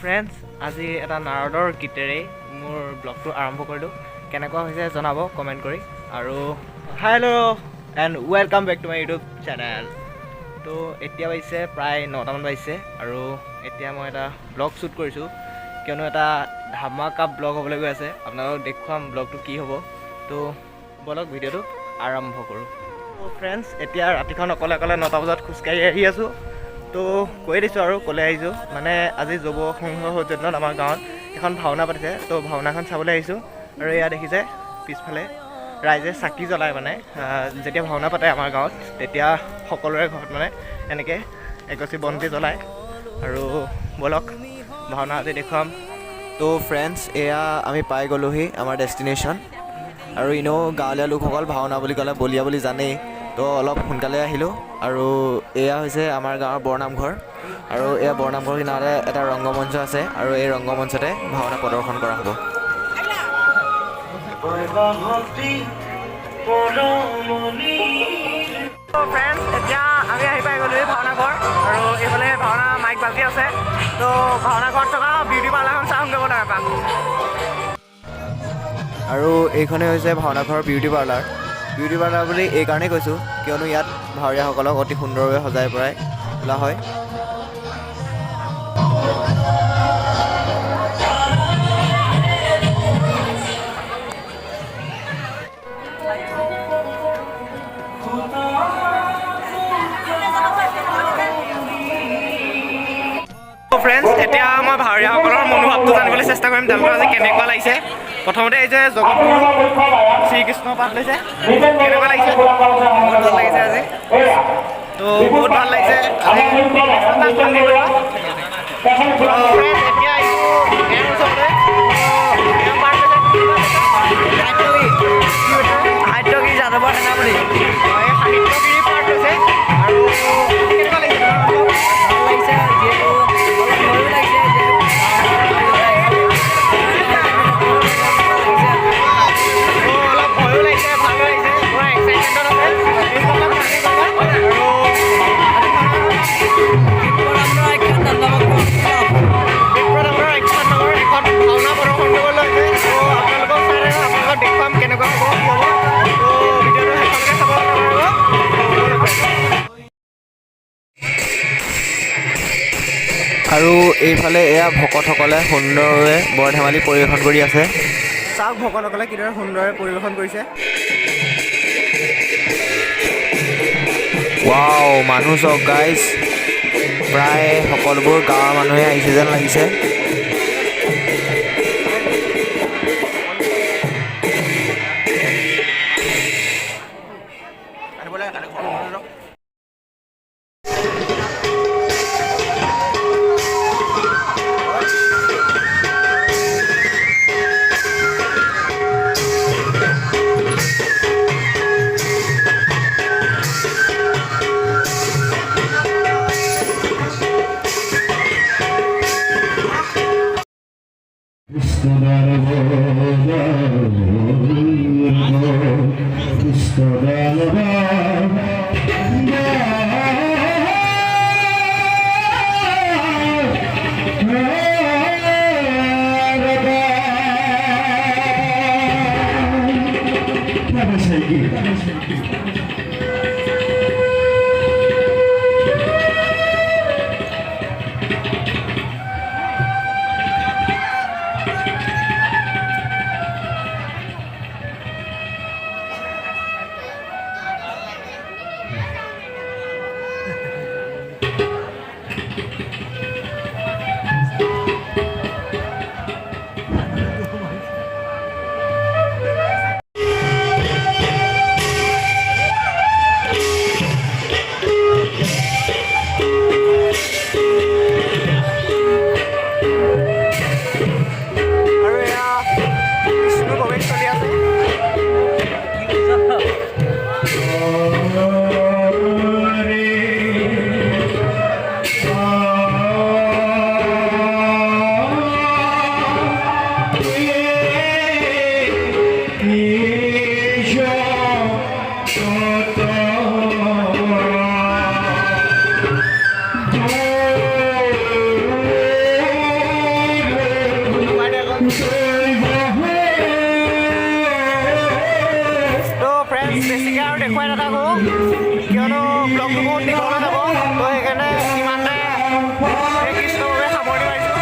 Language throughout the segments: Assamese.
ফ্ৰেণ্ডছ, আজি এটা নাৰদৰ গীতেৰে মোৰ ব্লগটো আৰম্ভ কৰিলোঁ। কেনেকুৱা হৈছে জনাব কমেণ্ট কৰি। আৰু hello' and welcome back to my YouTube channel. তো এতিয়া বাজিছে প্ৰায় 9টামান বাজিছে আৰু এতিয়া মই এটা ব্লগ শ্বুট কৰিছোঁ, কিয়নো এটা ধামাকা ব্লগ হ'বলৈ গৈ আছে। আপোনালোকক দেখুৱাম ব্লগটো কি হ'ব। তো বলক ভিডিঅ'টো আৰম্ভ কৰোঁ। তো ফ্ৰেণ্ডছ, এতিয়া ৰাতিখন অকলে 9টা বজাত খোজকাঢ়ি আহি আছোঁ। তো কৈ দিছোঁ আৰু ক'লে আহিছোঁ, মানে আজি যুৱ সংঘ সৌজন্যত আমাৰ গাঁৱত এখন ভাওনা পাতিছে। তো ভাওনাখন চাবলৈ আহিছোঁ। আৰু এয়া দেখিছে পিছফালে ৰাইজে চাকি জ্বলায়, মানে যেতিয়া ভাওনা পাতে আমাৰ গাঁৱত তেতিয়া সকলোৰে ঘৰত মানে এনেকৈ এগছি বন্তি জ্বলায়। আৰু বলক ভাওনা আজি দেখুৱাম। তো ফ্ৰেণ্ডছ, এয়া আমি পাই গ'লোহি আমাৰ ডেষ্টিনেশ্যন। আৰু এনেও গাঁৱলীয়া লোকসকল ভাওনা বুলি ক'লে বলিয়া বুলি জানেই, তো অলপ সোনকালে আহিলোঁ। আৰু এয়া হৈছে আমাৰ গাঁৱৰ বৰনামঘৰ। আৰু এয়া বৰনামঘৰ কিনাৰতে এটা ৰংগমঞ্চ আছে, আৰু এই ৰংগমঞ্চতে ভাওনা প্ৰদৰ্শন কৰা হ'ব। ফ্ৰেণ্ডছ, এতিয়া আমি আহি পাই গ'লোহি ভাওনাঘৰ। আৰু এইফালে ভাওনা মাইক বাজি আছে। তো ভাওনাঘৰত থকা বিউটি পাৰ্লাৰখন চাওঁগৈ বোলে এপাক। আৰু এইখনেই হৈছে ভাওনাঘৰৰ বিউটি পাৰ্লাৰ। বিউটি পাৰ্লাৰ বুলি এইকাৰণেই কৈছোঁ, কিয়নো ইয়াত ভাৱৰীয়াসকলক অতি সুন্দৰভাৱে সজাই পৰাই তোলা হয়। ফ্ৰেণ্ডছ, এতিয়া মই ভাৱৰীয়াসকলৰ মনোভাৱটো জানিবলৈ চেষ্টা কৰিম, তেওঁলোকৰ আজি কেনেকুৱা লাগিছে। প্ৰথমতে এই যে জগতগুৰু শ্ৰীকৃষ্ণ পাঠ লৈছে, কেনেকুৱা লাগিছে? বহুত ভাল লাগিছে আজি। তো বহুত ভাল লাগিছে আজি। এতিয়া আহিছোঁ ওচৰতে। সাহিত্যগিৰি যাদৱৰ সেনাপতি, এই সাহিত্যগিৰি পাঠ লৈছে। আৰু কেনেকুৱা লাগিছে? ভাল লাগিছে, যিহেতু অলপ ভয়ো লাগিছে, অলপ ভয়ো লাগিছে, ভালো লাগিছে, পুৰা এক্সাইটমেণ্টত আছে। বিপ্ৰদামৰ আখ্যান নামৰ এখন ভাওনা প্ৰদৰ্শন কৰিবলৈ লৈছে। তো আপোনালোকক চাই আপোনালোকক দেখুৱাম কেনেকুৱা হ'ব, কি হ'ব। তো ভিডিঅ'টো শেষলৈকে চাব লাগিব। আৰু এইফালে এয়া ভকতসকলে সুন্দৰভাৱে বৰ ধেমালি পৰিৱেশন কৰি আছে। চাওক ভকতসকলে কিদৰে সুন্দৰভাৱে পৰিৱেশন কৰিছে। ৱাও, মানুহ চাওক গাইজ, প্ৰায় সকলোবোৰ গাঁৱৰ মানুহে আহিছে যেন লাগিছে। বেছিকৈ আৰু দেখুৱাই নাথাকোঁ কিয়নো ব্লগটো বহুত দীঘল হৈ যাব তো সেইকাৰণে ইমানতে কৃষ্ণভাৱে সামৰণি মাৰিছোঁ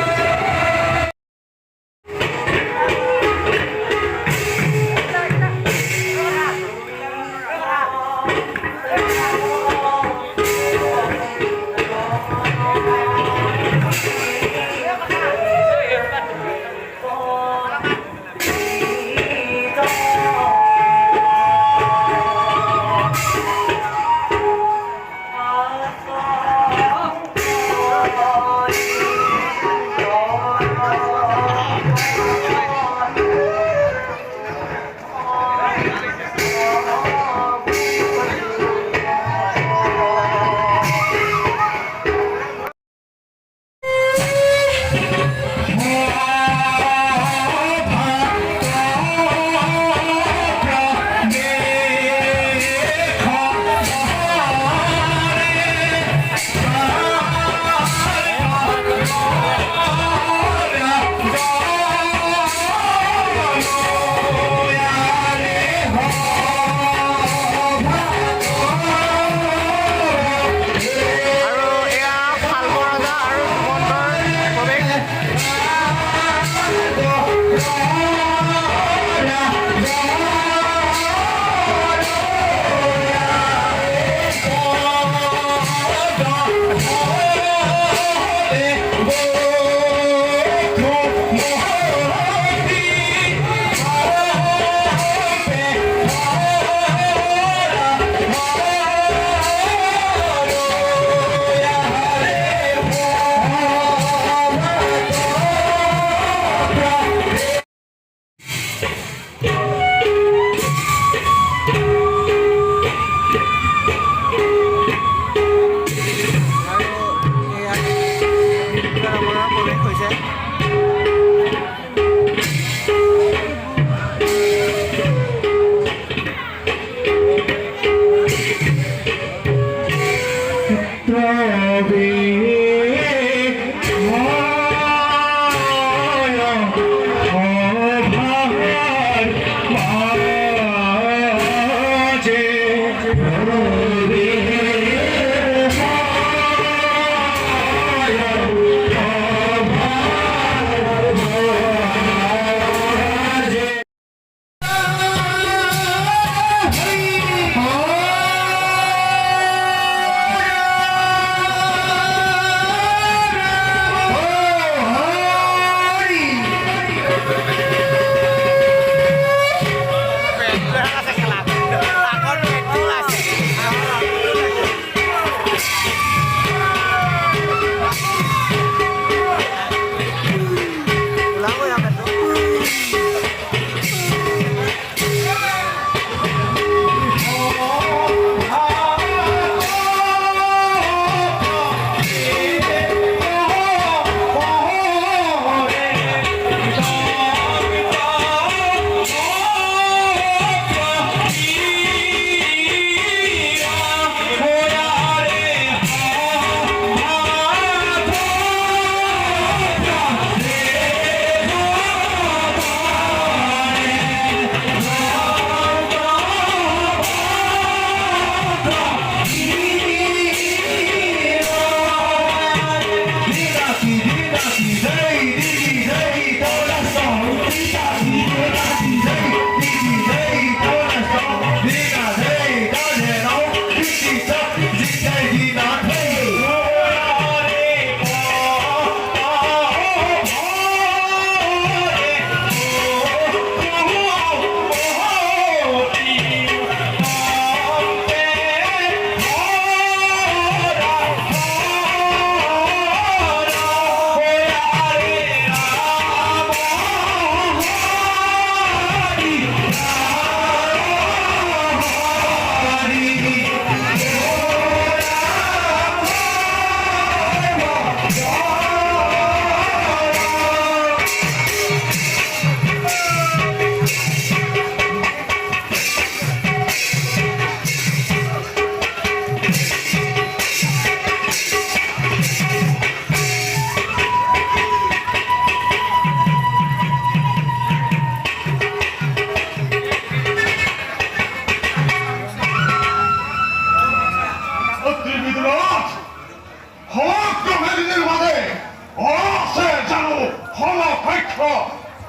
জানো সমপক্ষ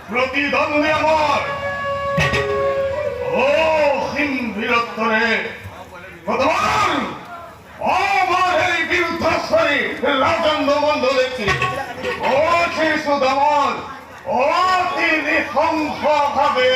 প্ৰতিদ্বন্দ্বী আমাৰ অসীম বীৰত্বৰে বৰ্তমান আমাৰ এই বিৰুদ্ধশ্বৰী ৰাজেন্দ্ৰ মণ্ডলীক অতি সুদমন অতি নৃশংসভাৱে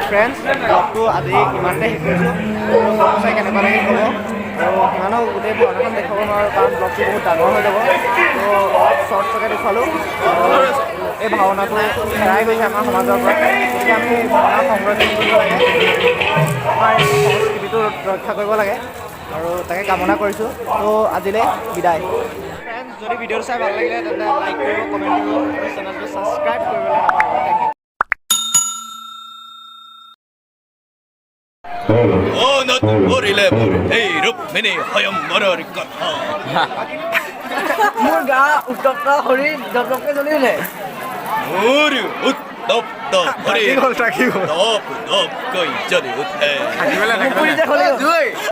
ফ্ৰেণ্ডছ ব্লগটো আজি ইমানতে শেষ কৰিছোঁ আৰু ব্লগটো চাই কেনেকুৱা লাগে ক'ব আৰু সিমানো গোটেই ভাওনাখন দেখুৱাব নোৱাৰোঁ কাৰণ ব্লগটো বহুত ডাঙৰ হৈ যাব তো অলপ শ্বৰ্টকৈ দেখুৱালোঁ এই ভাওনাটো হেৰাই গৈছে আমাৰ সমাজৰ পৰা গতিকে আমি ভাওনা সংৰক্ষণ কৰিব লাগে আমাৰ এই সংস্কৃতিটো ৰক্ষা কৰিব লাগে আৰু তাকে কামনা কৰিছোঁ তো আজিলৈ বিদায় ফ্ৰেণ্ডছ যদি ভিডিঅ'টো চাই ভাল লাগিলে তেন্তে লাইক কৰিব কমেণ্ট কৰিব আৰু চেনেলটো ছাবস্ক্ৰাইব কৰিবলৈ নাপাহৰিব থেংক ইউ অনত কৰিলে মোৰ এই ৰুক্মিণী স্বয়ম্বৰৰ কথা মোৰ গা উত্তপ্ত শৰীৰ জপকে জ্বলিলে মোৰ উত্তপ্ত শৰীৰ তপ তপকৈ জ্বলি উঠে